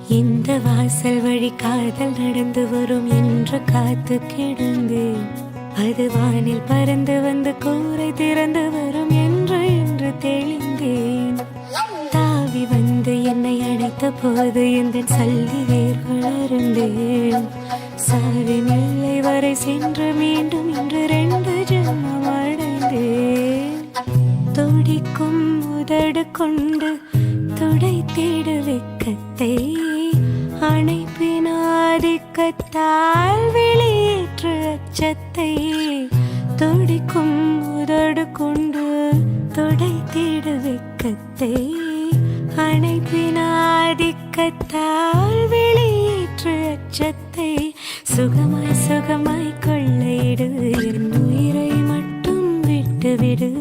இந்த வாசல் வழி காதல் நடந்து வரும் என்று காத்து கிடந்தேன். அது வானில் பறந்து வந்து கூரை திறந்து வரும் என்று தெளிந்தேன். தாவி வந்து என்னை அணைத்த போது எந்த சல்லி வேர்கள் அருந்தேன். சாவி நிலை வரை சென்று மீண்டும் இன்று 2 ஜென்மம் அடைந்தேன். துடிக்கும் உதடு கொண்டு துடைத்திடு வெட்கத்தை, அணைப்பின் ஆதிக்கத்தால் வெளியேற்று அச்சத்தை. துடிக்கும் உதடு கொண்டு துடைத்திடு வெட்கத்தை, அணைப்பின் ஆதிக்கத்தால் வெளியேற்று அச்சத்தை. சுகமாய் சுகமாய் கொள்ளையிடு, என் உயிரை மட்டும் விட்டுவிடு.